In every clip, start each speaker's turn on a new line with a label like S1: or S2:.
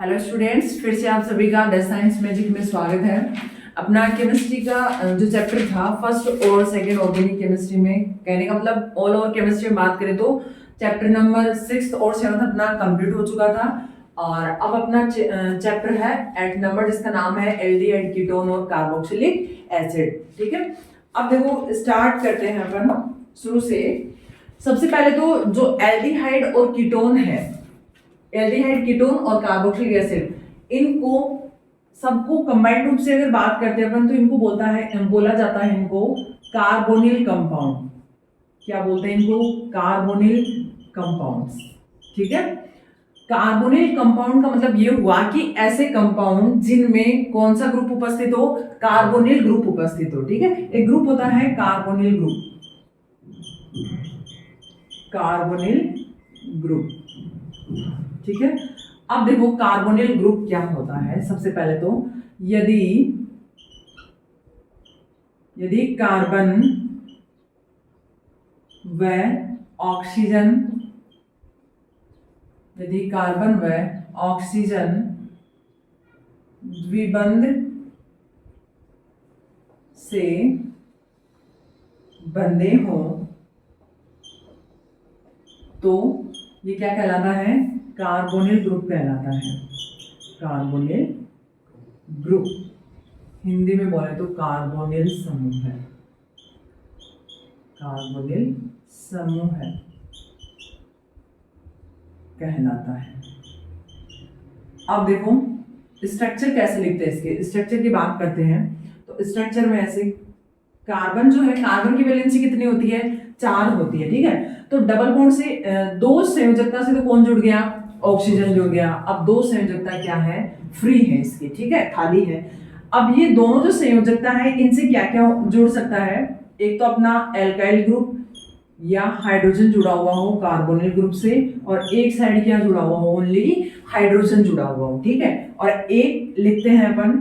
S1: Hello students, फिर से आप सभी का डेस्क साइंस मैजिक में स्वागत है। अपना केमिस्ट्री का जो चैप्टर था फर्स्ट और सेकंड ऑर्गेनिक केमिस्ट्री में, कहने का मतलब ऑल ओवर केमिस्ट्री में बात करें तो चैप्टर नंबर 6 और 7 अपना कंप्लीट हो चुका था। और अब अपना चैप्टर है 8 नंबर, जिसका नाम है एल्डिहाइड कीटोन और कार्बोक्सिलिक एसिड। ठीक है, अब देखो स्टार्ट करते हैं अपन शुरू से। सबसे पहले तो जो एल्डिहाइड और कीटोन है, एल्डिहाइड कीटोन और कार्बोक्सिलिक एसिड, इनको सबको कंबाइंड रूप से अगर बात करते हैं अपन तो इनको बोला जाता है इनको कार्बोनिल कंपाउंड। क्या बोलते हैं इनको? Carbonyl compounds. ठीक है, कार्बोनिल कंपाउंड का मतलब ये हुआ कि ऐसे कंपाउंड जिनमें कौन सा ग्रुप उपस्थित हो? कार्बोनिल ग्रुप उपस्थित हो। ठीक है, एक ग्रुप होता है कार्बोनिल ग्रुप, कार्बोनिल ग्रुप। ठीक है, अब देखो कार्बोनिल ग्रुप क्या होता है। सबसे पहले तो यदि कार्बन व ऑक्सीजन, द्विबंध से बंधे हो तो ये क्या कहलाता है? कार्बोनिल ग्रुप कहलाता है। कार्बोनिल ग्रुप, हिंदी में बोले तो कार्बोनिल समूह है। कार्बोनिल समूह है कहलाता है। अब देखो स्ट्रक्चर कैसे लिखते हैं, इसके स्ट्रक्चर की बात करते हैं तो स्ट्रक्चर में ऐसे कार्बन जो है, कार्बन की वैलेंसी कितनी होती है? 4 होती है। ठीक है, तो डबल बॉन्ड से दो संयोजकता से तो कौन जुड़ गया? ऑक्सीजन जुड़ गया। अब दो संयोजकता क्या है? फ्री है इसकी। ठीक है, खाली है। अब ये दोनों जो संयोजकता है इनसे क्या क्या जुड़ सकता है? एक तो अपना एल्काइल ग्रुप या हाइड्रोजन जुड़ा हुआ हो कार्बोनिल ग्रुप से, और एक साइड क्या जुड़ा हुआ हो? ओनली हाइड्रोजन जुड़ा हुआ हो। ठीक है, और एक लिखते हैं अपन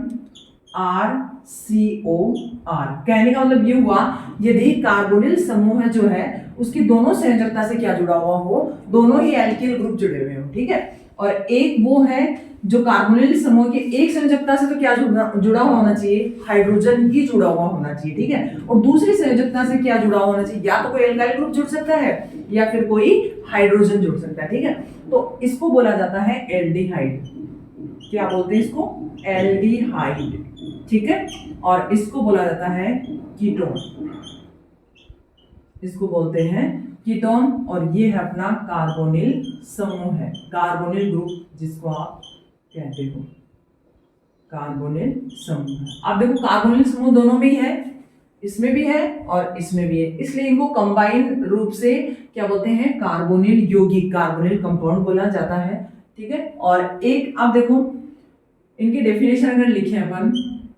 S1: RCOR। कहने का मतलब ये हुआ यदि कार्बोनिल समूह जो है उसकी दोनों संयोजकता से क्या जुड़ा हुआ हो? दोनों ही एल्किल ग्रुप जुड़े हुए हो। ठीक है, और एक वो है जो कार्बोनिल समूह के एक संयोजकता से तो क्या जुड़ा हुआ होना चाहिए? हाइड्रोजन ही जुड़ा हुआ होना चाहिए। ठीक है, और दूसरी संयोजकता से क्या जुड़ा हुआ होना चाहिए? या तो कोई एल्काइल ग्रुप जुड़ सकता है या फिर कोई हाइड्रोजन जुड़ सकता है। ठीक है, तो इसको बोला जाता है एल्डिहाइड। क्या बोलते हैं इसको? एल्डिहाइड। ठीक है, और इसको बोला जाता है कीटोन। इसको बोलते हैं कीटोन, और ये है अपना कार्बोनिल समूह है, कार्बोनिल ग्रुप जिसको आप कहते हो कार्बोनिल समूह। अब देखो कार्बोनिल समूह दोनों में ही है, इसमें भी है और इसमें भी है, इसलिए इनको कंबाइन रूप से क्या बोलते हैं? कार्बोनिल यौगिक, कार्बोनिल कंपाउंड बोला जाता है। ठीक है, और एक अब देखो इनकी डेफिनेशन अगर लिखे अपन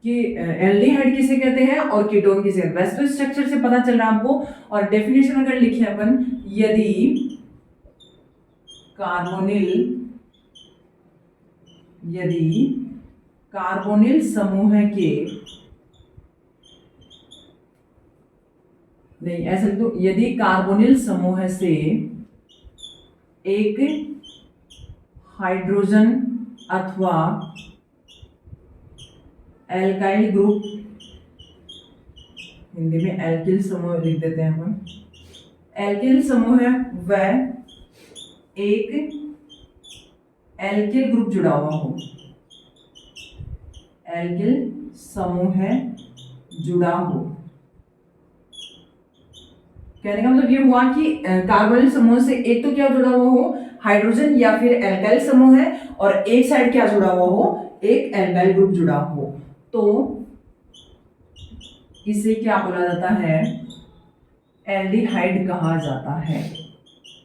S1: कि एल्डिहाइड किसे कहते हैं और कीटोन किसे कहते हैं, वैसे तो स्ट्रक्चर से पता चल रहा है आपको, और डेफिनेशन अगर लिखे अपन, यदि कार्बोनिल समूह के, नहीं ऐसा तो, यदि कार्बोनिल समूह से एक हाइड्रोजन अथवा एल्काइल ग्रुप, हिंदी में एल्किल समूह लिख देते हैं हम, एल्किल समूह है वह एक एल्किल ग्रुप जुड़ा हुआ हो, एल्किल समूह है जुड़ा हो। कहने का मतलब ये हुआ कि कार्बोनिल समूह से एक तो क्या जुड़ा हुआ हो? हाइड्रोजन या फिर एल्काइल समूह है, और एक साइड क्या जुड़ा हुआ हो? एक एल्काइल ग्रुप जुड़ा हो, तो इसे क्या बोला जाता है? एल्डिहाइड कहा जाता है।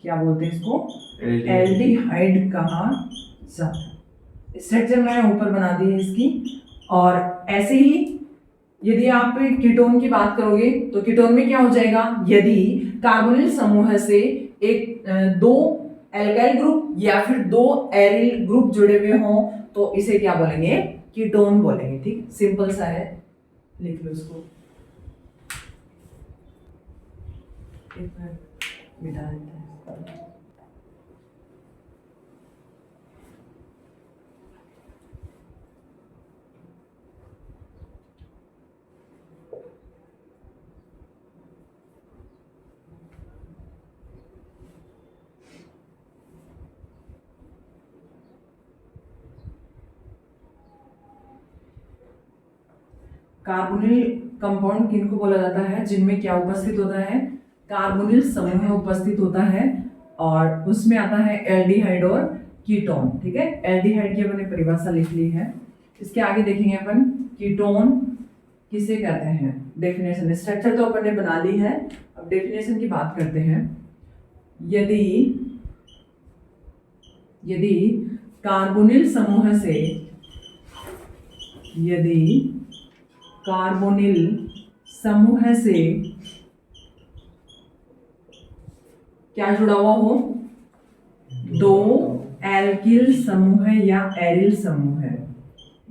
S1: क्या बोलते हैं इसको? एल्डिहाइड कहा जाता है। स्ट्रक्चर मैंने ऊपर बना दी है इसकी। और ऐसे ही यदि आप कीटोन की बात करोगे तो कीटोन में क्या हो जाएगा? यदि कार्बोनिल समूह से एक दो एल्काइल ग्रुप या फिर दो एरिल ग्रुप जुड़े हुए हों तो इसे क्या बोलेंगे? कीटोन बोलेंगे। ठीक, सिंपल सा है, लिख लो इसको। मिटा देते हैं। कार्बोनिल कंपाउंड किनको बोला जाता है, जिनमें क्या उपस्थित होता है, कार्बोनिल समूह उपस्थित होता है, और उसमें आता है एल्डिहाइड और कीटोन। ठीक है, एल्डिहाइड की अपने परिभाषा लिख ली है। इसके आगे देखेंगे अपन कीटोन किसे कहते हैं, डेफिनेशन। स्ट्रक्चर तो अपन ने बना ली है, अब डेफिनेशन की बात करते हैं। यदि कार्बोनिल समूह से क्या जुड़ा हुआ हो, दो एल्किल समूह या एरिल समूह,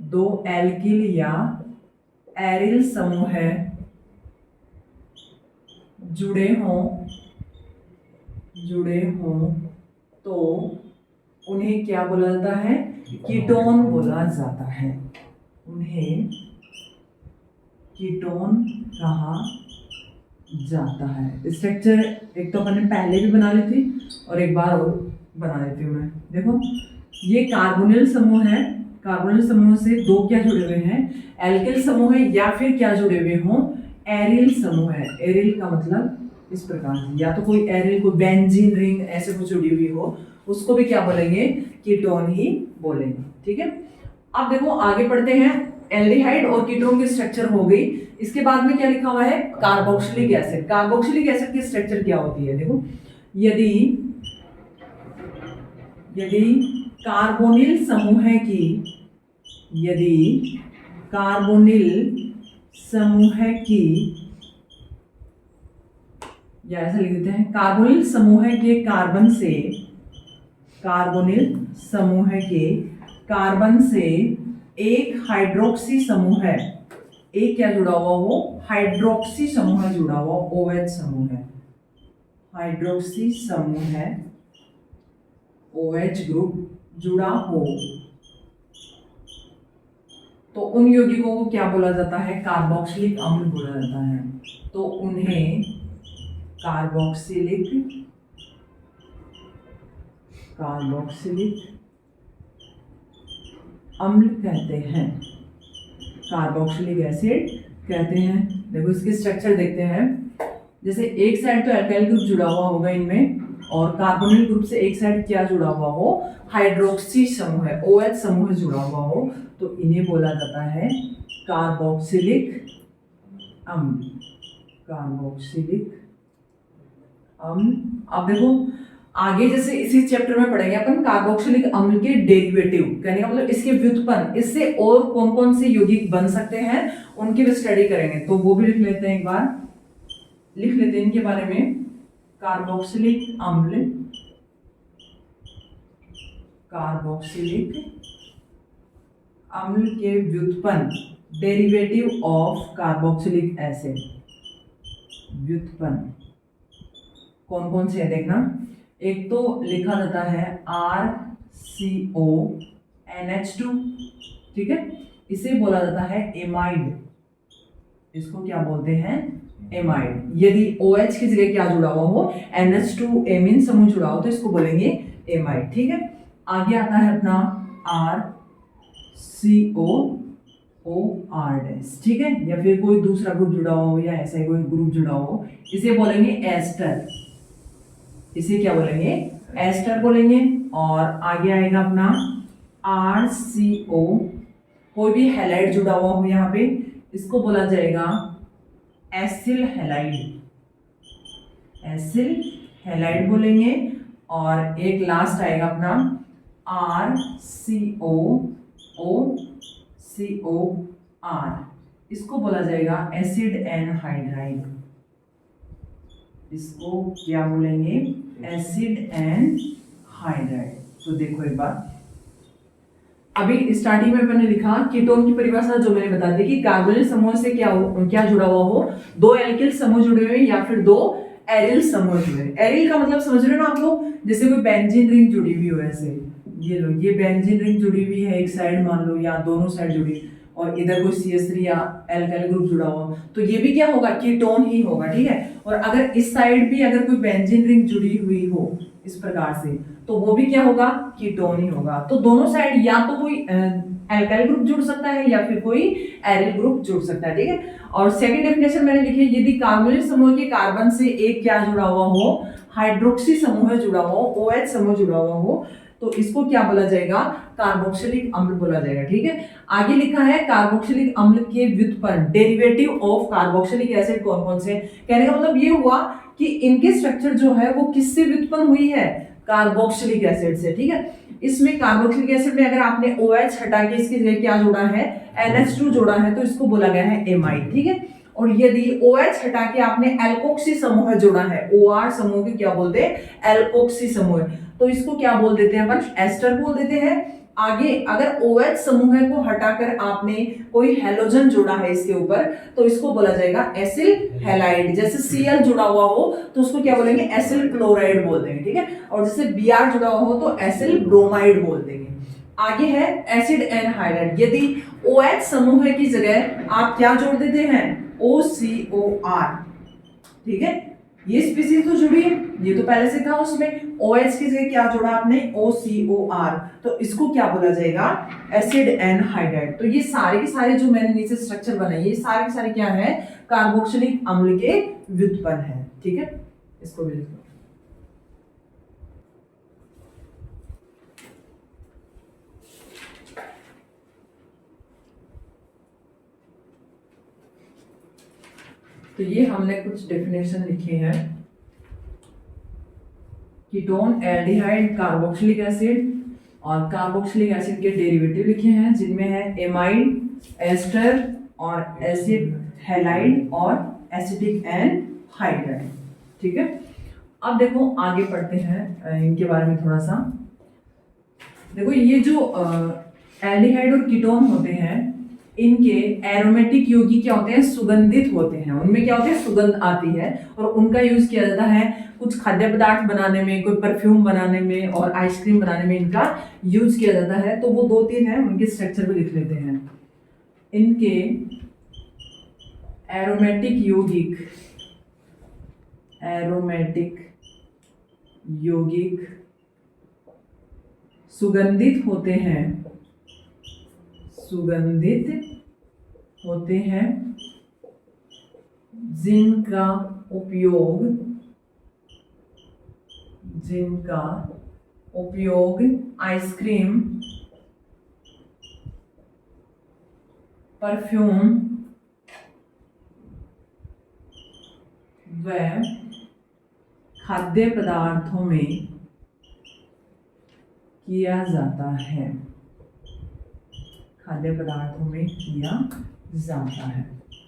S1: दो एल्किल या एरिल समूह जुड़े हों तो उन्हें क्या बोला जाता है, कीटोन बोला जाता है। उन्हें कीटोन कहा जाता है। स्ट्रक्चर एक तो अपन ने पहले भी बना ली थी और एक बार और बना देती हूँ मैं। देखो, ये कार्बोनिल समूह है, कार्बोनिल समूह से दो क्या जुड़े हुए हैं, एल्किल समूह है, या फिर क्या जुड़े हुए हों, एरिल समूह है। एरिल का मतलब इस प्रकार से, या तो कोई एरिल, कोई बेंजीन रिंग ऐसे कुछ जुड़ी हुई हो, उसको भी क्या बोलेंगे, कीटोन ही बोलेंगे। ठीक है, अब देखो आगे पढ़ते हैं। एल्डिहाइड और कीटोन की स्ट्रक्चर हो गई। इसके बाद में क्या लिखा हुआ है, कार्बोक्सिलिक एसिड। कार्बोक्सिलिक एसिड की स्ट्रक्चर क्या होती है, देखो, यदि कार्बोनिल समूह की या ऐसा लिख देते हैं, कार्बोनिल समूह के कार्बन से एक हाइड्रोक्सी समूह है, एक क्या जुड़ा हुआ हो, हाइड्रोक्सी समूह जुड़ा हुआ, OH समूह है, हाइड्रोक्सी समूह है, OH ग्रुप जुड़ा हो, तो उन यौगिकों को क्या बोला जाता है, कार्बोक्सिलिक अम्ल बोला जाता है। तो उन्हें कार्बोक्सिलिक अम्ल कहते हैं, कार्बोक्सिलिक एसिड कहते हैं। देखो इसके स्ट्रक्चर देखते हैं। जैसे एक साइड तो अल्काइल ग्रुप जुड़ा हुआ होगा इनमें, और कार्बोनिल ग्रुप से एक साइड क्या जुड़ा हुआ हो, हाइड्रोक्सी समूह है, OH समूह जुड़ा हुआ हो, तो इन्हें बोला जाता है कार्बोक्सिलिक अम्ल। कार्बोक्सिलिक अम्ल। अब देखो आगे जैसे इसी चैप्टर में पढ़ेंगे अपन कार्बोक्सिलिक अम्ल के डेरिवेटिव, कहने का मतलब इसके व्युत्पन्न, इससे और कौन कौन से यौगिक बन सकते हैं उनकी भी स्टडी करेंगे, तो वो भी लिख लेते हैं, एक बार लिख लेते हैं इनके बारे में। कार्बोक्सिलिक अम्ल के व्युत्पन्न, डेरिवेटिव ऑफ कार्बोक्सिलिक एसिड, व्युत्पन्न कौन कौन से है देखना। एक तो लिखा जाता है RCONH2, ठीक है, इसे बोला जाता है एमाइड, इसको क्या बोलते हैं, एमाइड। यदि OH की जगह क्या जुड़ा हुआ हो, NH2 एमीन समूह जुड़ा हो, तो इसको बोलेंगे एमाइड। ठीक है, आगे आता है अपना RCOOR, ठीक है, या फिर कोई दूसरा ग्रुप जुड़ा हो या ऐसा ही कोई ग्रुप जुड़ा हो, इसे बोलेंगे एस्टर, इसे क्या बोलेंगे, एस्टर बोलेंगे। और आगे आएगा अपना RCO, कोई भी हैलाइड जुड़ा हुआ हो यहाँ पे, इसको बोला जाएगा एसिल हैलाइड बोलेंगे। और एक लास्ट आएगा अपना RCOR, इसको बोला जाएगा एसिड एनहाइड्राइड, इसको क्या बोलेंगे, एसिड एनहाइड्राइड। तो देखो एक बार, अभी स्टार्टिंग में मैंने लिखा कीटोन की परिभाषा जो मैंने बता दी कि कार्बोनिल समूह से क्या जुड़ा हुआ हो, दो एल्किल समूह जुड़े हुए या फिर दो एरिल समूह जुड़े। एरिल का मतलब समझ रहे हो ना आप लोग, जैसे कोई बेंजीन रिंग जुड़ी हुई हो, ऐसे ये लो, ये बेंजीन रिंग जुड़ी हुई है एक साइड मान लो, या दोनों साइड जुड़ी, और इधर कोई CH3 या एल्काइल ग्रुप जुड़ा हो, तो ये भी क्या होगा, कीटोन ही होगा। ठीक है, और अगर इस साइड भी अगर कोई बेंजीन रिंग जुड़ी हुई हो इस प्रकार से, तो वो भी क्या होगा, कीटोन ही होगा। तो दोनों साइड या तो कोई एल्काइल ग्रुप जुड़ सकता है या फिर कोई एरिल ग्रुप जुड़ सकता है, ठीक है। और सेकंड डेफिनेशन मैंने लिखी है, यदि कार्बोनिल समूह के कार्बन से एक क्या जुड़ा हुआ हो, हाइड्रोक्सी समूह जुड़ा हुआ हो, OH समूह जुड़ा हुआ हो, तो इसको क्या बोला जाएगा, कार्बोक्सिलिक अम्ल बोला जाएगा, ठीक है। आगे लिखा है कार्बोक्सिलिक अम्ल के व्युत्पन्न डेरिवेटिव ऑफ कार्बोक्सिलिक एसिड कौन कौन से। कहने का मतलब ये हुआ कि इनके स्ट्रक्चर जो है वो किससे व्युत्पन्न हुई है, कार्बोक्सिलिक एसिड से, ठीक है। इसमें कार्बोक्सिलिक एसिड में अगर आपने OH हटा के इसकी जगह क्या जोड़ा है, NH2 जोड़ा है, तो इसको बोला गया है एमाइड, ठीक है। और यदि OH हटा के आपने एल्कोक्सी समूह जोड़ा है, OR समूह के क्या बोलते हैं, एल्कोक्सी समूह, तो इसको क्या बोल देते हैं अपन, एस्टर बोल देते हैं। आगे अगर OH समूह को हटाकर आपने कोई हेलोजन जोड़ा है इसके ऊपर, तो इसको बोला जाएगा एसिल हैलाइड। जैसे Cl जुड़ा हुआ हो तो उसको क्या बोलेंगे, एसिल क्लोराइड बोल देंगे, ठीक है। और जैसे Br जुड़ा हुआ हो तो एसिल ब्रोमाइड बोल देंगे। आगे है एसिड एनहाइड्राइड। यदि OH समूह की जगह आप क्या जोड़ देते हैं, OCOR, ठीक है। ये स्पीसीज तो जुड़ी है, ये तो पहले से था उसमें। OH की जगह क्या जोड़ा आपने, OCOR, तो इसको क्या बोला जाएगा, एसिड एनहाइड्राइड। तो ये सारे के सारे जो मैंने नीचे स्ट्रक्चर बनाए, ये सारे के सारे क्या है, कार्बोक्सिलिक अम्ल के व्युत्पन्न है, ठीक है। इसको भी लिख लो। तो ये हमने कुछ डेफिनेशन लिखे हैं, कीटोन, एल्डिहाइड, कार्बोक्सिलिक एसिड और कार्बोक्सिलिक एसिड के डेरिवेटिव लिखे हैं, जिनमें है एमाइड, एस्टर और एसिड हैलाइड और एसिटिक एनहाइड्राइड, ठीक है। अब देखो आगे पढ़ते हैं इनके बारे में थोड़ा सा। देखो ये जो एल्डिहाइड और कीटोन होते हैं, इनके एरोमेटिक यौगिक क्या होते हैं, सुगंधित होते हैं। उनमें क्या होते हैं, सुगंध आती है और उनका यूज किया जाता है कुछ खाद्य पदार्थ बनाने में, कोई परफ्यूम बनाने में और आइसक्रीम बनाने में इनका यूज किया जाता है। तो वो 2-3 है, उनके स्ट्रक्चर भी लिख लेते हैं। इनके एरोमेटिक यौगिक सुगंधित होते हैं, जिनका उपयोग आइसक्रीम, परफ्यूम व खाद्य पदार्थों में किया जाता है,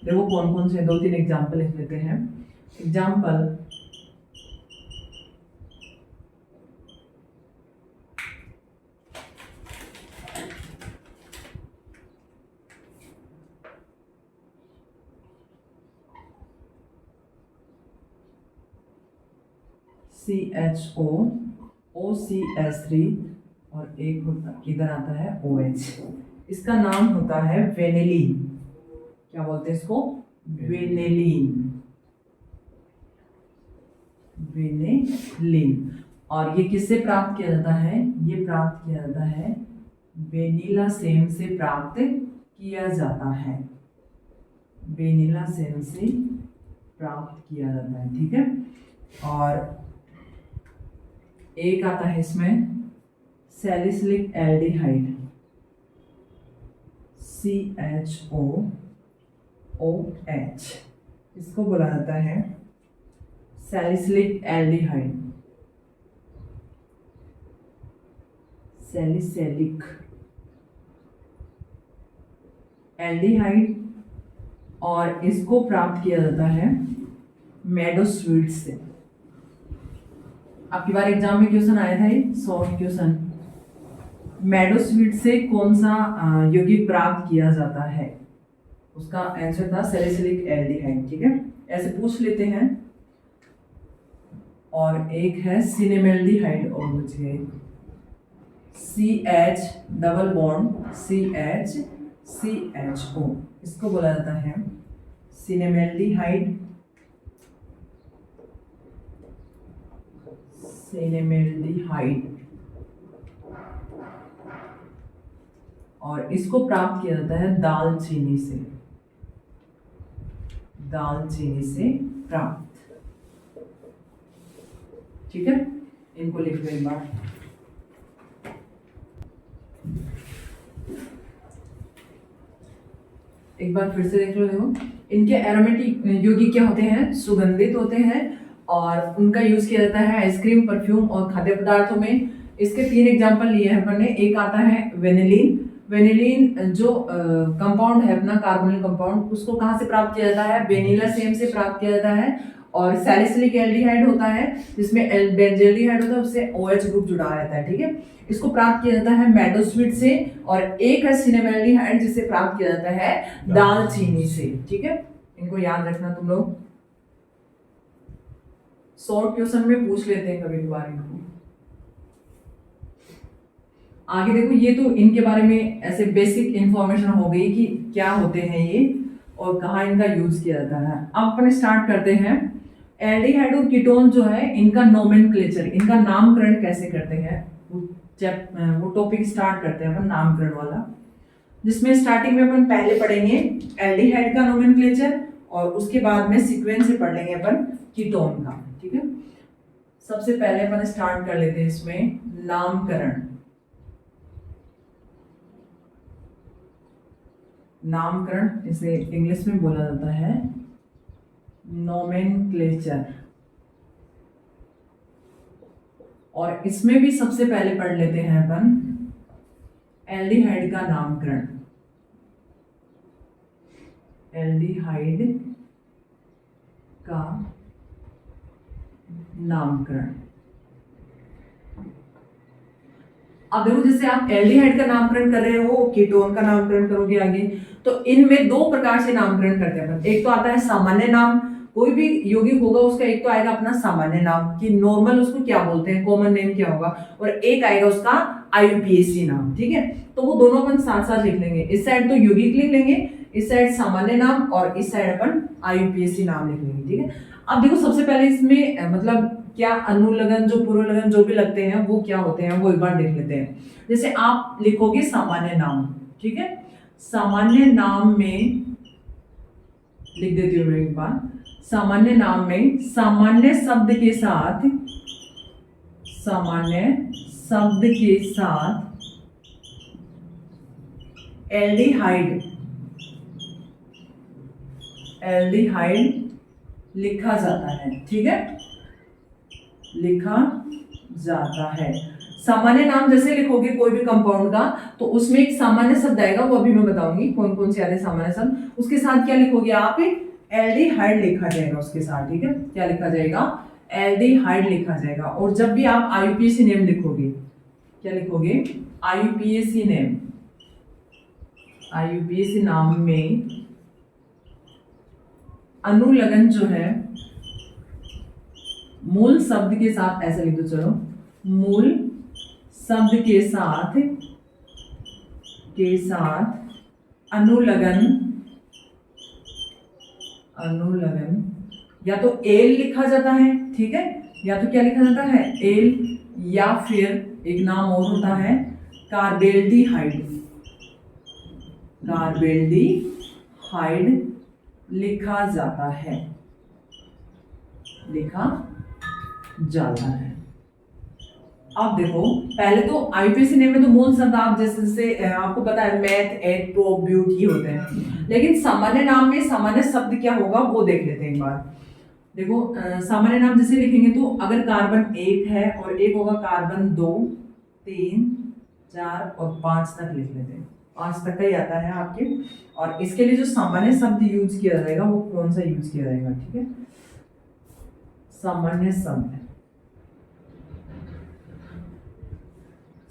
S1: देखो कौन कौन से, 2-3 एग्जाम्पल लिख लेते हैं। एग्जाम्पल, CHO, OCS3 और एक इधर आता है OH। इसका नाम होता है वेनिलीन। क्या बोलते हैं इसको, वेनिलीन। और ये किससे प्राप्त किया जाता है, ये प्राप्त किया जाता है वेनिला सेम से प्राप्त किया जाता है, ठीक है। और एक आता है इसमें सैलिसिलिक एल्डिहाइड, CHOOH, इसको बोला जाता है सैलिसिलिक एल्डिहाइड, सैलिसिलिक एल्डिहाइड। और इसको प्राप्त किया जाता है मेडोस्वीट से। आपकी बार एग्जाम में क्वेश्चन आया था, ये शॉर्ट क्वेश्चन, मेडोस्वीट से कौन सा यौगिक प्राप्त किया जाता है, उसका आंसर था सैलिसिलिक एल्डिहाइड, ठीक है। ऐसे पूछ लेते हैं। और एक है सिनेमेल्डिहाइड, और मुझे CH डबल बॉन्ड CHCHO, इसको बोला जाता है सिनेमेल्डिहाइड, और इसको प्राप्त किया जाता है दालचीनी से, दालचीनी से प्राप्त। ठीक है, इनको लिख लो एक बार। एक बार फिर से देख लो। देखो, इनके एरोमेटिक यौगिक क्या होते हैं, सुगंधित होते हैं और उनका यूज किया जाता है आइसक्रीम, परफ्यूम और खाद्य पदार्थों में। इसके 3 एग्जांपल लिए हैं अपन ने। एक आता है वेनिलीन। वेनिलीन जो कंपाउंड है अपना, कार्बोनिल कंपाउंड, उसको कहाँ से प्राप्त किया जाता है, वेनिला सेम से प्राप्त किया जाता है। और सैलिसिलिक एल्डिहाइड होता है जिसमें बेंजल्डिहाइड होता है, उससे OH ग्रुप जुड़ा रहता है। ठीक है, इसको प्राप्त किया जाता है मैडोस्वीट से। और एक है सिनेमैल्डिहाइड जिसे प्राप्त किया जाता है दालचीनी से। ठीक है, इनको याद रखना तुम लोग, शॉर्ट क्वेश्चन में पूछ लेते हैं कभी कभार इनको। आगे देखो, ये तो इनके बारे में ऐसे बेसिक इंफॉर्मेशन हो गई कि क्या होते हैं ये और कहाँ इनका यूज किया जाता है। अब अपन स्टार्ट करते हैं। एल्डिहाइड और कीटोन जो है, इनका नोमेनक्लेचर, इनका नामकरण कैसे करते हैं, वो टॉपिक स्टार्ट करते हैं अपन, नामकरण वाला, जिसमें स्टार्टिंग में अपन पहले पढ़ेंगे एल्डिहाइड का नोमेनक्लेचर और उसके बाद में सीक्वेंस से पढ़ लेंगे अपन कीटोन का। ठीक है, सबसे पहले अपन स्टार्ट कर लेते हैं इसमें नामकरण। नामकरण इसे इंग्लिश में बोला जाता है नोमेनक्लेचर। और इसमें भी सबसे पहले पढ़ लेते हैं अपन एल्डिहाइड का नामकरण। एल्डिहाइड का नामकरण। अब देखो, जैसे आप एल्डिहाइड का नामकरण कर रहे हो, कीटोन का नामकरण करोगे आगे, तो इनमें 2 प्रकार से नामकरण करते हैं अपन। एक तो आता है सामान्य नाम, कोई भी यौगिक होगा उसका एक तो आएगा अपना सामान्य नाम कि नॉर्मल उसको क्या बोलते हैं, कॉमन नेम क्या होगा, और एक आएगा उसका IUPAC नाम। ठीक है, तो वो दोनों अपन साथ साथ लिख लेंगे। इस साइड तो यौगिक लिख लेंगे, इस साइड सामान्य नाम, और इस साइड अपन IUPAC नाम लिख लेंगे। ठीक है, अब देखो सबसे पहले इसमें मतलब क्या अनुलग्न जो पूर्वलग्न जो भी लगते हैं वो क्या होते हैं वो एक बार देख लेते हैं। जैसे आप लिखोगे सामान्य नाम, ठीक है, सामान्य नाम में लिख देती हूँ मैं एक बार। सामान्य नाम में सामान्य शब्द के साथ, सामान्य शब्द के साथ एल्डिहाइड, एल्डिहाइड लिखा जाता है। ठीक है, लिखा जाता है। सामान्य नाम जैसे लिखोगे कोई भी कंपाउंड का, तो उसमें एक सामान्य शब्द आएगा, वो अभी मैं बताऊंगी कौन कौन से आते हैं सामान्य शब्द। उसके साथ क्या लिखोगे आप, एल्डिहाइड लिखा जाएगा उसके साथ। ठीक है, क्या लिखा जाएगा, एल्डिहाइड लिखा जाएगा। और जब भी आप IUPAC नेम लिखोगे, क्या लिखोगे, IUPAC नेम, IUPAC नाम में अनुलग्न जो है मूल शब्द के साथ, ऐसे लिख दो, चलो, मूल शब्द के साथ अनुलग्न, अनुलग्न या तो एल लिखा जाता है। ठीक है, या तो क्या लिखा जाता है, एल, या फिर एक नाम और होता है कार्बेल्डिहाइड, कार्बेल्डिहाइड लिखा जाता है, लिखा जाता है। अब देखो, पहले तो IUPAC नेम में तो मूल शब्द आप जैसे आपको पता है मैथ, एड, प्रोब, ब्यूट ही होते हैं, लेकिन सामान्य नाम में सामान्य शब्द क्या होगा वो देख लेते हैं एक बार। देखो, सामान्य नाम जैसे लिखेंगे तो अगर कार्बन 1 है और एक होगा कार्बन 2, 3, 4 और 5 तक लिख लेते हैं, 5 तक का ही आता है आपके। और इसके लिए जो सामान्य शब्द यूज किया जाएगा वो कौन सा यूज किया जाएगा, ठीक है, सामान्य शब्द,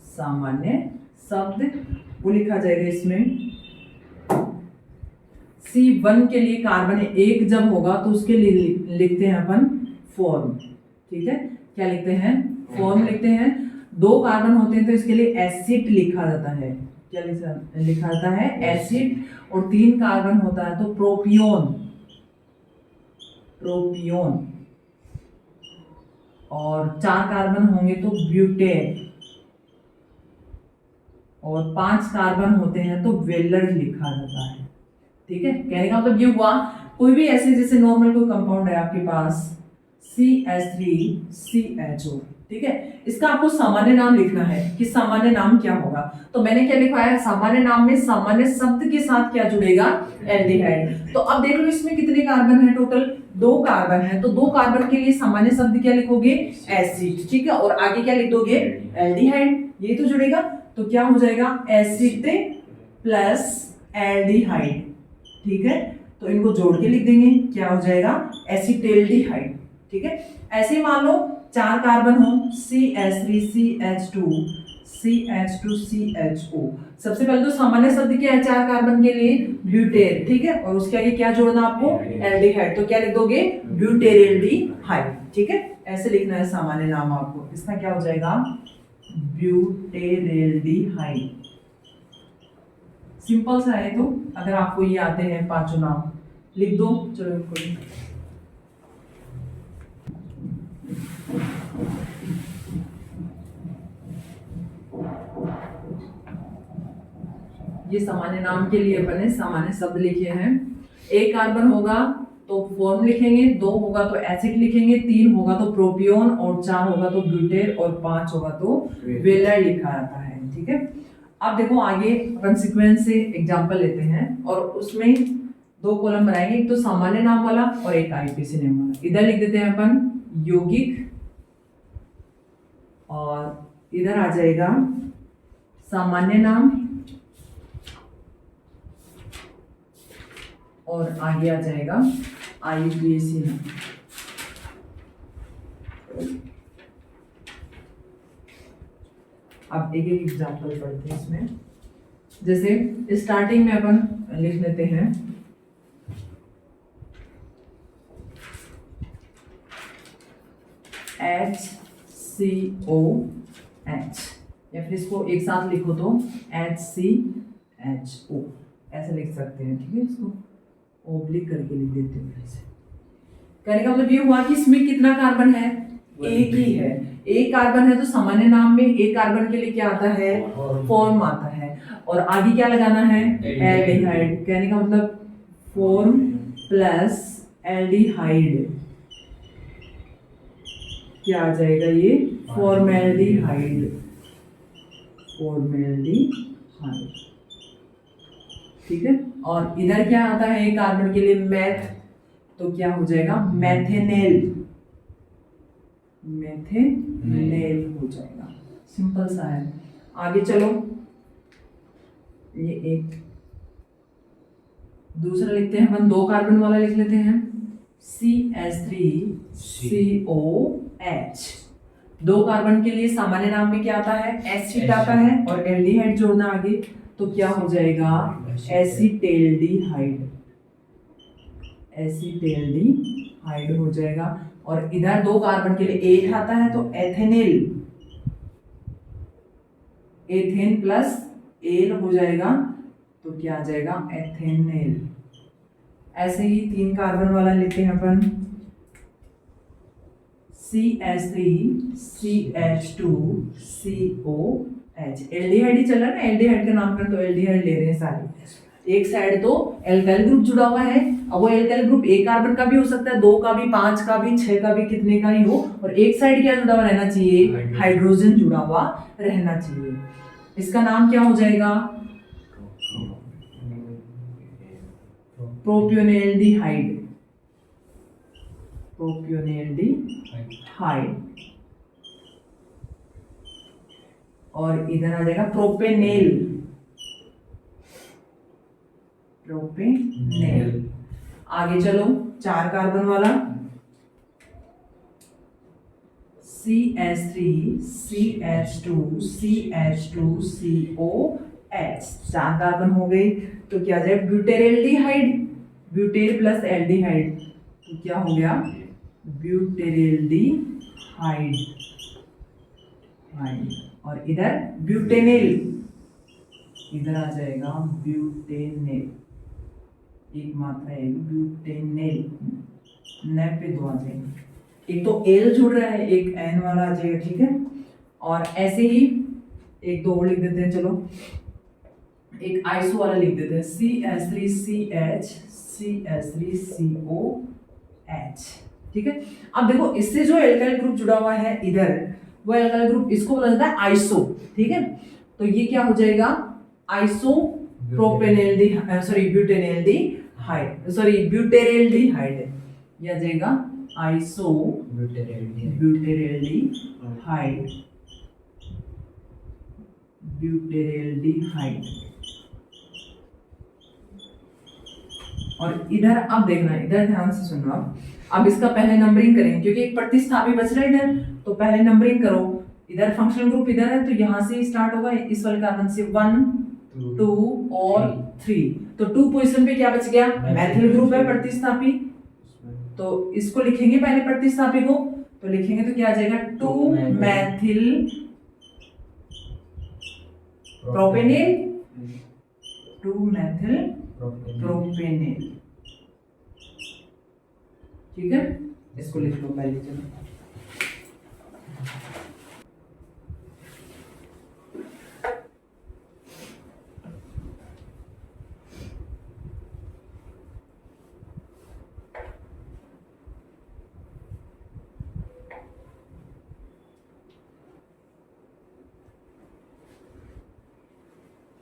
S1: सामान्य शब्द वो लिखा जाएगा इसमें। C1 के लिए कार्बन 1 जब होगा तो उसके लिए लिखते हैं अपन फॉर्म। ठीक है, क्या लिखते हैं, फॉर्म लिखते हैं। 2 कार्बन होते हैं तो इसके लिए एसिड लिखा जाता है। क्या लिखा जाता है, एसिड। और 3 कार्बन होता है तो प्रोपियोन, प्रोपियोन। और 4 कार्बन होंगे तो ब्यूटेन, और 5 कार्बन होते हैं तो वेलर लिखा जाता है। ठीक है, कहने का मतलब ये हुआ कोई भी ऐसे जैसे नॉर्मल कोई कंपाउंड है आपके पास CH3CHO, ठीक है, इसका आपको सामान्य नाम लिखना है कि सामान्य नाम क्या होगा। तो मैंने क्या लिखवाया है, सामान्य नाम में सामान्य शब्द के साथ क्या जुड़ेगा, एल्डिहाइड। तो अब देख लो इसमें कितने कार्बन है, टोटल 2 कार्बन है, तो 2 कार्बन के लिए सामान्य शब्द क्या लिखोगे, एसिड, ठीक है, और आगे क्या लिख दोगे, एल्डिहाइड, ये तो जुड़ेगा। तो क्या हो जाएगा, एसिड प्लस एल्डिहाइड, ठीक है, तो इनको जोड़ के लिख देंगे, क्या हो जाएगा, एसिटेल्डिहाइड, ठीक है। ऐसे मान लो 4 कार्बन हो, CH3CH2CH2CHO, सबसे पहले तो सामान्य शब्द क्या है 4 कार्बन के लिए, ब्यूटेर, ठीक है, और उसके आगे क्या जोड़ना आपको, एल्डिहाइड, तो क्या लिख दोगे, ब्यूटेरेल्डिहाइड, ठीक है, ऐसे लिखना है सामान्य नाम आपको, इसका क्या हो जाएगा, ब्यूटेरेल्डिहाइड। सिंपल सा है, तो अगर आपको ये आते हैं 5 नाम लिख दो, चलो इनको ये सामान्य नाम के लिए अपने सामान्य शब्द लिखे हैं। 1 कार्बन होगा तो फॉर्म लिखेंगे, 2 होगा तो एसिड लिखेंगे, 3 होगा तो प्रोपियोन, और 4 होगा तो ब्यूटेर, और 5 होगा तो वेलर लिखा जाता है, ठीक है। अब देखो आगे अपन सीक्वेंस से एग्जांपल लेते हैं और उसमें 2 कॉलम बनाएंगे, एक तो सामान्य नाम वाला और एक आईपीसी नाम वाला। इधर लिख देते हैं अपन यौगिक, और इधर आ जाएगा सामान्य नाम, और आगे आ जाएगा आईपीसी नाम। अब एक एक एग्जांपल पढ़ते हैं इसमें। जैसे स्टार्टिंग में अपन लिख लेते हैं HCOH, या फिर इसको एक साथ लिखो तो HCHO, ऐसे लिख सकते हैं, ठीक है, इसको ओब्लिक करके लिख देते हैं ऐसे। कहने का मतलब ये हुआ कि इसमें कितना कार्बन है, एक ही है, 1 कार्बन है, तो सामान्य नाम में 1 कार्बन के लिए क्या आता है, फॉर्म आता है, और आगे क्या लगाना है, एल्डिहाइड। कहने का मतलब फॉर्म प्लस एल्डिहाइड, क्या आ जाएगा, ये फॉर्मेल्डिहाइड, फॉर्मेल्डिहाइड, ठीक है। और इधर क्या आता है, 1 कार्बन के लिए मैथ, तो क्या हो जाएगा, मैथेनेल, मैथेनेल हो जाएगा, सिंपल सा है। आगे चलो, ये एक दूसरा लिखते हैं अपन, 2 कार्बन वाला लिख लेते हैं CH3COH। 2 कार्बन के लिए सामान्य नाम में क्या आता है, एसिड आता है, और एल्डिहाइड जोड़ना आगे, तो क्या हो जाएगा, एसिटेल्डिहाइड, एसिटेल्डिहाइड हो जाएगा। और इधर 2 कार्बन के लिए 1 आता है तो एथेनेल, एथेन प्लस एल हो जाएगा, तो क्या आ जाएगा, एथेनेल। ऐसे ही 3 कार्बन वाला लेते हैं अपन CH3CH2COH, एल्डिहाइड ही चल रहा है ना, एल्डिहाइड का नाम कर, तो एल्डिहाइड ले रहे हैं सारे। एक साइड तो एल्काइल ग्रुप जुड़ा हुआ है, अब वो एल्काइल ग्रुप 1 कार्बन का भी हो सकता है, 2 का भी, 5 का भी, 6 का भी, कितने का ही हो, और एक साइड क्या जुड़ा हुआ रहना चाहिए, हाइड्रोजन जुड़ा हुआ रहना चाहिए। इसका नाम क्या हो जाएगा, प्रोपियोनेल्डिहाइड, प्रोपियोनेल्डिहाइड, और इधर आ जाएगा प्रोपेनेल, प्रोपेनेल। आगे चलो 4 कार्बन वाला CH3CH2CH2COH, 4 कार्बन हो गई, तो क्या आ जाएगा, ब्यूटेरेल्डिहाइड, ब्यूटेर प्लस एल्डिहाइड, तो क्या हो गया, ब्यूटेरेल्डिहाइड, और इधर ब्यूटेनेल, इधर आ जाएगा ब्यूटेनेल, एक मात्रा है ब्यूटेनेल, न पे 2 आ जाएगा, एक तो एल जुड़ रहा है, एक एन वाला आ जाएगा, ठीक है। और ऐसे ही एक दो और लिख देते हैं, चलो एक आइसो वाला लिख देते हैं, CH3CH, ठीक है। अब देखो इससे जो एल्काइल ग्रुप जुड़ा हुआ है इधर, वो एल्काइल ग्रुप, इसको बोला जाता है आइसो, ठीक है। तो ये क्या हो जाएगा, आइसो प्रोपेनॉल्डिहाइड, सॉरी ब्यूटेनॉल्डिहाइड, सॉरी ब्यूटेरॉल्डिहाइड, ये आ जाएगा आइसो ब्यूटेरॉल्डिहाइड। और इधर अब देखना, इधर ध्यान से सुनना, अब इसका पहले नंबरिंग करेंगे क्योंकि एक प्रतिस्थापी बच रहा है इधर, तो पहले नंबरिंग करो। इधर फंक्शनल ग्रुप इधर है, तो यहाँ से स्टार्ट होगा इस वाले कार्बन से 1 2 और 3, तो 2 पोजीशन पे क्या बच गया, मैथिल ग्रुप है प्रतिस्थापी, तो इसको लिखेंगे पहले प्रतिस्थापी को, तो लिखेंगे तो क्या आ जाएगा 2 मैथिल प्रोपेनेल, 2 मैथिल प्रोपेनेल, ठीक है। इसको लिख लो पहले, चलो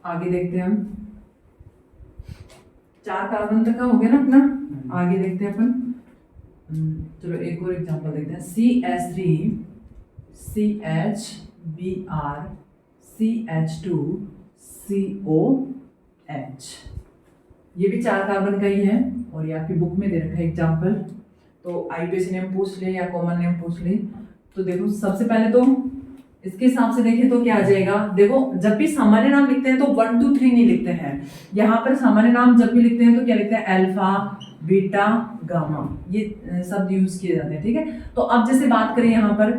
S1: आगे देखते हैं हम, 4 कार्बन तक का हो गया ना अपना, आगे देखते हैं अपन। चलो एक और एग्जांपल देखते हैं, CH3 CHBr CH2 COH, ये भी 4 कार्बन का ही है और ये आपकी बुक में दे रखा है एग्जांपल, तो IUPAC नेम पूछ ले या कॉमन नेम पूछ ले। तो देखो सबसे पहले तो इसके हिसाब से देखें तो क्या आ जाएगा, देखो जब भी सामान्य नाम लिखते हैं तो 1 2 3 नहीं लिखते हैं, यहाँ पर सामान्य नाम जब भी लिखते हैं तो क्या लिखते हैं, अल्फा बीटा गामा, ये शब्द यूज किए जाते हैं, ठीक है। तो अब जैसे बात करें यहाँ पर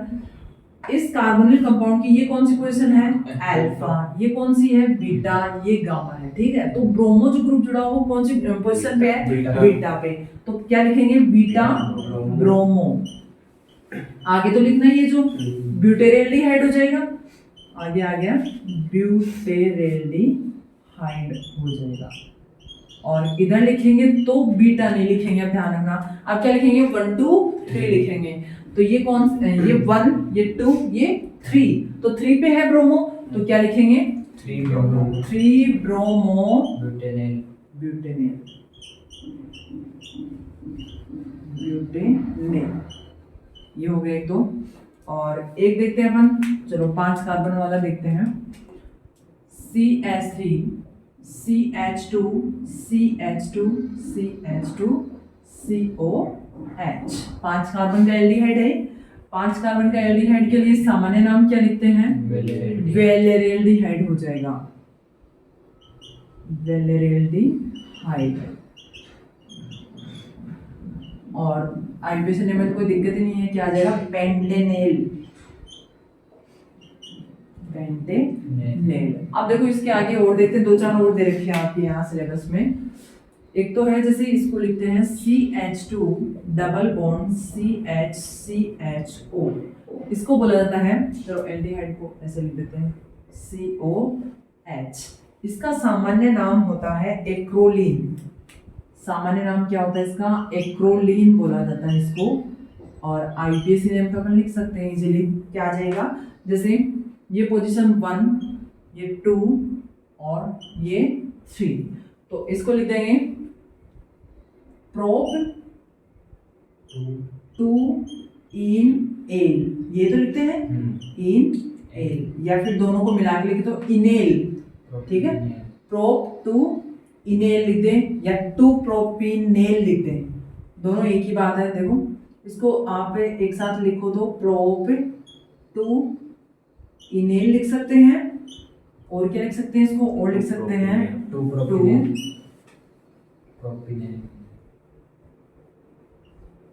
S1: इस कार्बोनिल कंपाउंड की, ये कौन सी पोजीशन है, अल्फा, ये कौन सी है, बीटा, ये गामा है, ठीक है। तो ब्रोमो जो ग्रुप जुड़ा हुआ कौन सी पोजीशन पे है, बीटा पे, तो क्या लिखेंगे, बीटा ब्रोमो। आगे तो लिखना ही है जो ब्यूटेरॉल्डिहाइड हो जाएगा, आगे आ गया ब्यूटेरॉल्डिहाइड हो जाएगा, और इधर लिखेंगे तो बीटा नहीं लिखेंगे, अब ध्यान रखना। अब क्या लिखेंगे, 1 2 3 लिखेंगे, तो ये कौन, ये 1 ये 2 ये 3, तो 3 पे है ब्रोमो, तो क्या लिखेंगे 3 ब्रोमो ब्यूटेनेल, ये हो गया एक तो। और एक देखते हैं अपन, चलो 5 कार्बन वाला देखते हैं, CH3 CH2 CH2 CH2 COH, 5 carbon का एल्डिहाइड है। 5 कार्बन का एल्डिहाइड के लिए सामान्य नाम क्या लिखते हैं, वेलेरिल्डिहाइड हो जाएगा, वेलेरिल्डिहाइड। और IUPAC नेम में कोई दिक्कत ही नहीं है, क्या आ जाएगा, पेंटेनेल, पेंटेनेल। अब देखो इसके आगे और देखते हैं, 2-4 और दे रखे हैं आपके यहाँ सिलेबस में। एक तो है जैसे इसको लिखते हैं CH2 डबल बॉन्ड CH इसको बोला जाता है, चलो एल्डिहाइड को ऐसे लिख देते हैं COH। इसका सामान्य नाम होता है एक्रोलीन, सामान्य नाम क्या होता है इसका, एक्रोलीन बोला जाता है इसको। और IUPAC नेम तो अपन लिख सकते हैं इजीली, क्या आ जाएगा, जैसे ये पोजीशन 1 ये 2 और ये 3, तो इसको लिख देंगे प्रोप 2 इन एल, ये तो लिखते हैं इन एल, या फिर दोनों को मिला के लिखे तो इनेल, ठीक है। प्रोप 2 इनेल लिख दें या 2 प्रोपिनेल लिख दें, दोनों एक ही बात है। देखो इसको आप एक साथ लिखो तो प्रोप 2 इनेल लिख सकते हैं, और क्या लिख सकते हैं इसको, और लिख सकते हैं 2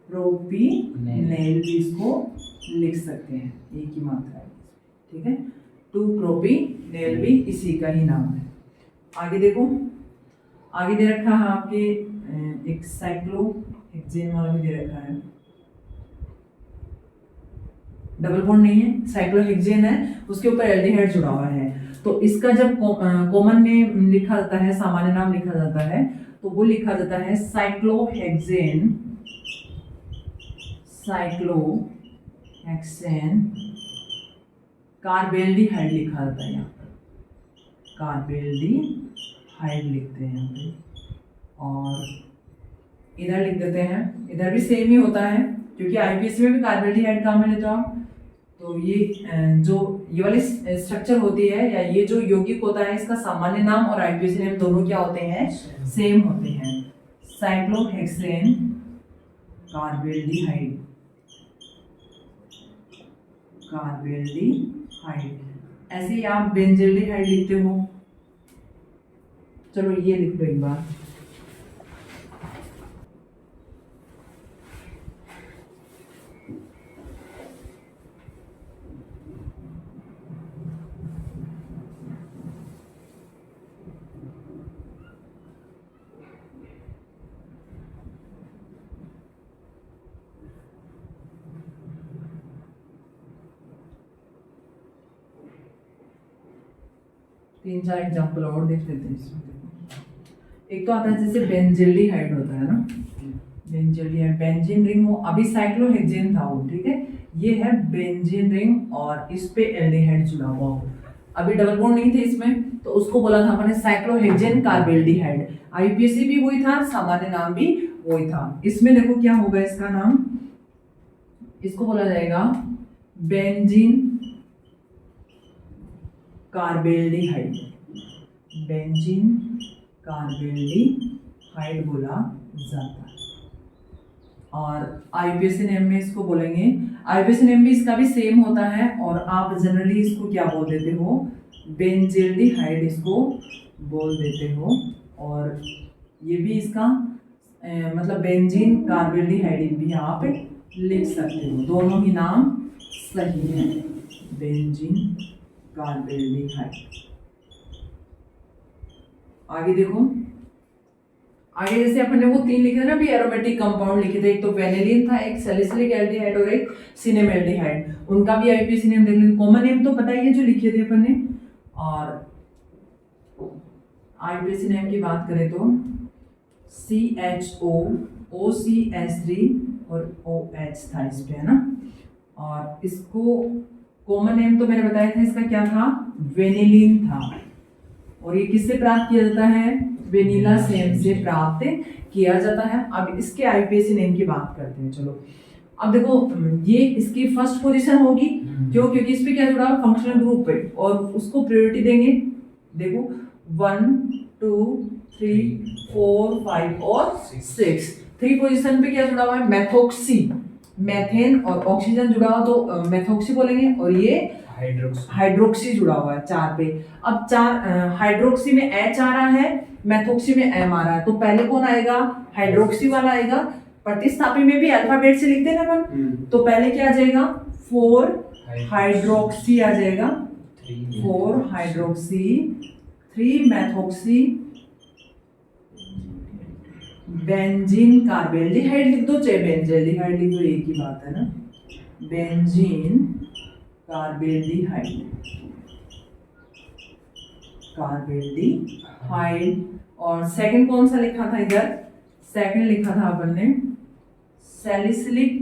S1: प्रोपिनेल भी इसको लिख सकते हैं, एक ही मात्रा है, ठीक है। 2 प्रोपिनेल भी इसी का ही नाम है। आगे देखो, आगे दे रखा है आपके एक साइक्लोहेक्सेन वाला भी दे रखा है, डबल बॉन्ड नहीं है, साइक्लोहेक्सेन है, उसके ऊपर एल्डिहाइड जुड़ा हुआ है। तो इसका जब कॉमन नेम लिखा जाता है, सामान्य नाम लिखा जाता है, तो वो लिखा जाता है साइक्लोहेक्सेन, कार्बेल्डिहाइड लिखा जाता है यहाँ पर, कार्बेल्डिहाइड लिखते हैं यहाँ पे, और इधर लिख देते हैं, इधर भी सेम ही होता है क्योंकि आईपीएससी में भी कार्बेल्डिहाइड काम में लेते हो आप। तो ये वाली स्ट्रक्चर होती है या ये जो यौगिक होता है, इसका सामान्य नाम और आईपीएससी नेम दोनों क्या होते हैं, सेम होते हैं, साइक्लोहेक्सेन कार्बेल्डिहाइड, ऐसे ही आप बेंजल्डिहाइड लिखते हो। चलो ये लिख लो एक बार, तीन चार एग्जांपल और देख लेते हैं इसमें। एक तो आता है जैसे बेंजल्डिहाइड होता है ना, बेंजल्डिहाइड, बेंजीन रिंग हो, अभी साइक्लोहेक्सेन था वो, ठीक है, ये है बेंजीन रिंग और इस पे एल्डिहाइड जुड़ा हुआ हो, अभी डबल बॉन्ड नहीं थे इसमें, तो उसको बोला था अपने साइक्लोहेक्सेन कार्बेल्डिहाइड। आईपीएससी भी वही था, सामान्य नाम भी वही था। इसमें देखो क्या होगा इसका नाम, इसको बोला जाएगा बेंजीन कार्बेल्डिहाइड, बेंजीन कार्बेल्डिहाइड बोला जाता है। और आईपीएससी नेम में इसको बोलेंगे, आईपीएससी नेम भी इसका भी सेम होता है, और आप जनरली इसको क्या बोल देते हो, बेंजल्डिहाइड इसको बोल देते हो, और ये भी इसका मतलब बेंजीन कार्बेल्डिहाइड भी आप लिख सकते हो, दोनों ही नाम सही है, बेंजीन कार्बेल्डिहाइड। आगे देखो, आगे जैसे अपन ने वो तीन लिखे थे ना भी एरोमेटिक कंपाउंड लिखे थे, एक तो वेनिलीन था, एक सैलिसिलिक एल्डिहाइड और एक सिनेमेल्डिहाइड, उनका भी आईपीएससी नेम देख लेंगे। कॉमन नेम तो पता ही है जो लिखे थे अपन ने, और आईपीएससी नेम की बात करें तो CHO, OCH3 और OH था इस पे, है ना। और इसको कॉमन नेम तो मैंने बताया था, इसका क्या था, वेनिलीन था, और ये किससे प्राप्त किया जाता है, वेनिला सेम से प्राप्त किया जाता है। अब इसके आईपीएससी नेम की बात करते हैं। चलो अब देखो, ये इसकी फर्स्ट पोजीशन होगी, क्यों, क्योंकि इस पे क्या जुड़ा, फंक्शनल ग्रुप है, और उसको प्रायोरिटी देंगे। देखो 1 2 3 4 5 और 6, 3 पोजीशन पे क्या जुड़ा हुआ है, मेथोक्सी, मेथेन और ऑक्सीजन जुड़ा हुआ तो मेथोक्सी बोलेंगे, और ये हाइड्रोक्सी जुड़ा हुआ है 4 पे। अब 4 हाइड्रोक्सी में H आ रहा है, मेथोक्सी में M आ रहा है, तो पहले कौन आएगा, हाइड्रोक्सी वाला आएगा। प्रतिस्थापी में भी अल्फाबेट से लिखते हैं ना अपन, तो पहले क्या आ जाएगा, 4 हाइड्रोक्सी आ जाएगा, 4 हाइड्रोक्सी, 3 मेथोक्सी, बेंजीन कार्बेल्डिहाइड लिख दो चाहे बेंजल्डिहाइड लिख दो, एक ही बात है ना, बेंजीन कार्बेल्डिहाइड, और सेकंड कौन सा लिखा था इधर, सेकंड लिखा था अपन ने सैलिसिलिक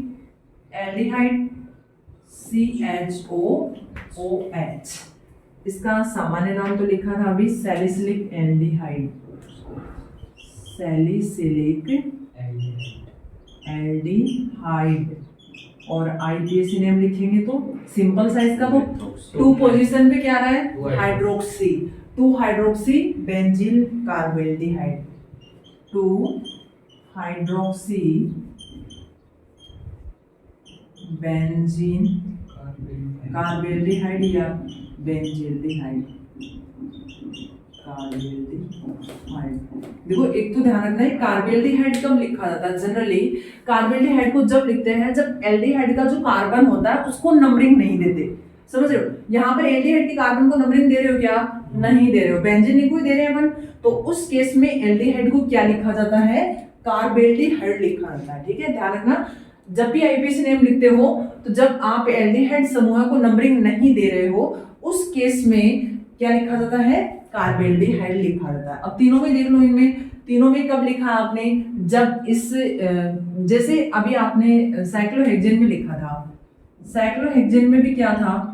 S1: एल्डिहाइड, CHOOH, इसका सामान्य नाम तो लिखा था अभी सैलिसिलिक एल्डिहाइड, सैलिसिलिक एल्डिहाइड, और आईपीएससी नेम लिखेंगे तो सिंपल साइज का, तो 2 पोजीशन पे क्या आ रहा है, hydroxy, 2 hydroxy benzene carbaldehyde, 2 hydroxy benzene carbaldehyde या बेंजल्डिहाइड, कार्बेल्डिहाइड। देखो एक तो ध्यान रखना है, कार्बेल्डिहाइड कब लिखा जाता है, जनरली कार्बेल्डिहाइड को जब लिखते हैं जब एल्डिहाइड का जो कार्बन होता है उसको नंबरिंग नहीं देते, समझ रहे हो। यहाँ पर एल्डिहाइड के कार्बन को नंबरिंग दे रहे हो क्या, नहीं दे रहे हो, बेंजीन को ही दे रहे हैं अपन, तो उस केस में एल्डिहाइड को क्या लिखा जाता है, कार्बेल्डिहाइड लिखा जाता है, ठीक है। ध्यान रखना, जब भी आईपीएससी नेम लिखते हो तो जब आप एल्डिहाइड समूह को नंबरिंग नहीं दे रहे हो उस केस में क्या लिखा जाता है, कार्बेल्डिहाइड लिखा जाता है। अब तीनों में देख लो, इनमें तीनों में कब लिखा आपने, जब इस जैसे अभी आपने साइक्लोहेक्सेन में लिखा था, साइक्लोहेक्सेन में भी क्या था,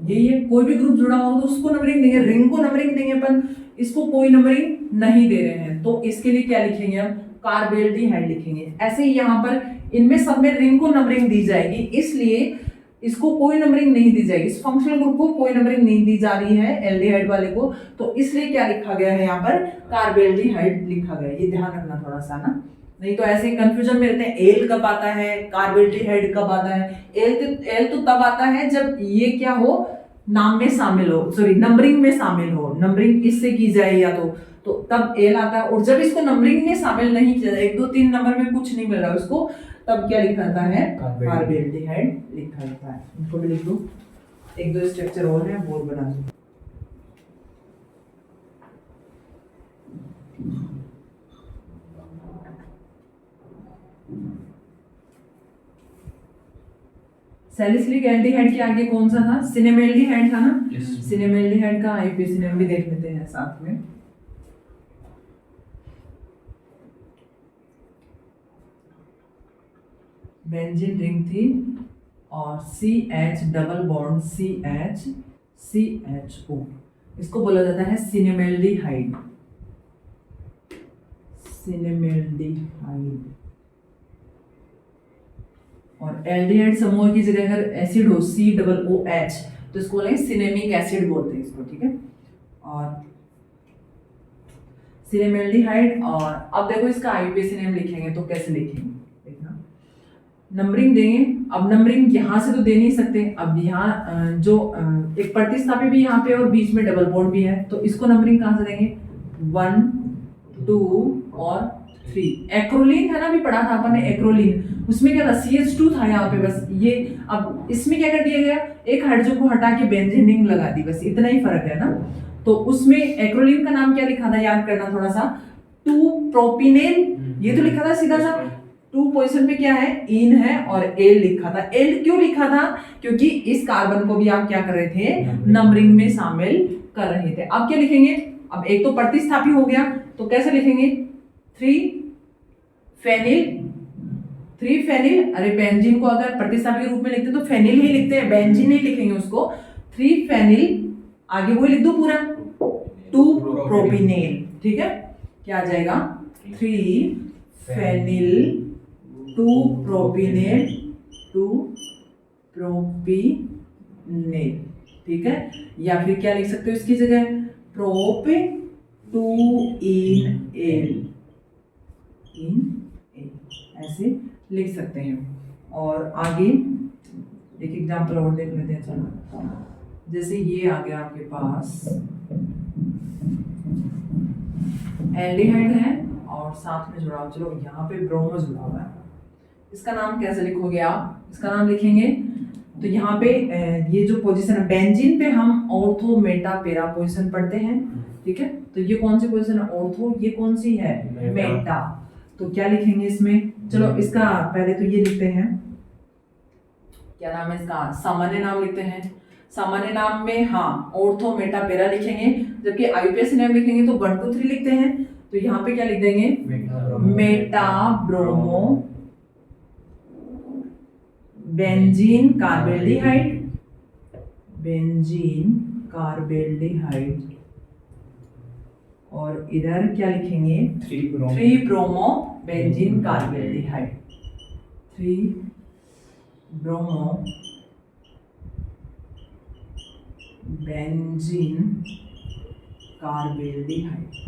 S1: ये कोई भी ग्रुप जुड़ा हो तो उसको नंबरिंग देंगे, रिंग को नंबरिंग देंगे अपन, इसको कोई नंबरिंग नहीं दे रहे हैं तो इसके लिए क्या लिखेंगे हम, कार्बेल्डिहाइड लिखेंगे। ऐसे ही यहाँ पर इनमें सब में रिंग को नंबरिंग दी जाएगी, इसलिए इसको कोई नंबरिंग नहीं दी जाएगी, इस फंक्शनल ग्रुप को कोई नंबरिंग नहीं दी जा रही है एल्डिहाइड वाले को, तो इसलिए क्या लिखा गया है यहाँ पर, कार्बेल्डिहाइड लिखा गया। ये ध्यान रखना थोड़ा सा ना, नहीं तो ऐसे कंफ्यूजन में रहते हैं, एल कब आता है, कार्बेल्डिहाइड कब आता है। एल तो तब आता है जब ये क्या हो, नाम में शामिल हो, सॉरी नंबरिंग में शामिल हो, नंबरिंग इससे की जाए या तो तब एल आता है। और जब इसको नंबरिंग में शामिल नहीं किया जाए, 1 2 3 नंबर में कुछ नहीं मिल रहा उसको, तब क्या लिखा जाता है, कार्बेल्डिहाइड लिखा जाता है। इनको भी लिख दो, 1 2 स्ट्रक्चर और है वो बना दो। सैलिसिलिक एल्डिहाइड के आगे कौन सा था, सिनेमेल्डिहाइड था ना, सिनेमेल्डिहाइड का आईयूपीएसी भी देख लेते हैं साथ में। बेंजीन रिंग थी और CH डबल बॉन्ड CHO, इसको बोला जाता है सिनेमेल्डिहाइड, सिनेमेल्डिहाइड। और एल्डिहाइड समूह की जगह अगर एसिड हो COOH तो इसको बोलेंगे सिनेमिक एसिड बोलते हैं इसको, ठीक है। और सिनेमेल्डिहाइड, और अब देखो इसका आईयूपीएसी नेम लिखेंगे तो कैसे लिखेंगे, देखना नंबरिंग देंगे। अब नंबरिंग यहाँ से तो दे नहीं सकते, अब यहाँ जो एक प्रतिस्थापी भी यहाँ पे और बीच में डबल बॉन्ड भी है, तो इसको नंबरिंग कहाँ से देंगे, 1 2 और 3। एक्रोलीन था ना, भी पढ़ा था अपन ने एक्रोलीन, उसमें क्या था, CH2 था यहाँ पे बस, ये अब इसमें क्या कर दिया गया, एक हाइड्रोजन को हटा के बेंजीन रिंग लगा दी, बस इतना ही फर्क है ना। तो उसमें एक्रोलीन का नाम क्या लिखा था, याद करना थोड़ा सा, 2 प्रोपिनेल, ये तो लिखा था सीधा सा, 2 पोजीशन पे क्या है, इन है, और एल लिखा था। एल क्यों लिखा था, क्योंकि इस कार्बन को भी आप क्या कर रहे थे, नंबरिंग में शामिल कर रहे थे। अब क्या लिखेंगे, अब एक तो प्रतिस्थापी हो गया, तो कैसे लिखेंगे, 3 फेनिल, अरे बेंजीन को अगर प्रतिस्थापी के रूप में लिखते हैं तो फेनिल ही लिखते हैं, बेंजीन नहीं लिखेंगे उसको। 3 फेनिल, आगे वही लिख दो पूरा, 2 प्रोपिनेल, ठीक है, क्या आ जाएगा, 3 फेनिल 2 प्रोपिनेल 2 प्रोपिनेल, ठीक है। या फिर क्या लिख सकते हो इसकी जगह, प्रोप 2 इन एल, ऐसे लिख सकते हैं। और आगे एक एग्जांपल और देख लेते हैं, चलो जैसे ये आ गया आपके पास एल्डिहाइड है और साथ में जुड़ा, चलो यहाँ पे ब्रोमो जुड़ा हुआ है, इसका नाम कैसे लिखोगे आप, इसका नाम लिखेंगे तो यहाँ पे ये जो पोजीशन है बेंजीन पे हम ऑर्थो मेटा पेरा पोजीशन पढ़ते हैं, ठीक है। तो ये कौन सी पोजीशन है, ऑर्थो, ये कौन सी है, मेटा। तो क्या लिखेंगे इसमें, चलो इसका पहले तो ये लिखते हैं, क्या नाम है इसका, सामान्य नाम लिखते हैं। सामान्य नाम में हाँ ऑर्थो मेटा पेरा लिखेंगे, जबकि आईयूपीएसी नेम लिखेंगे तो 1 2 3 लिखते हैं। तो यहाँ पे क्या लिख देंगे, Meta bromo benzene carbaldehyde, benzene carbaldehyde, और इधर क्या लिखेंगे, 3 bromo benzene carbaldehyde, 3 bromo benzene carbaldehyde.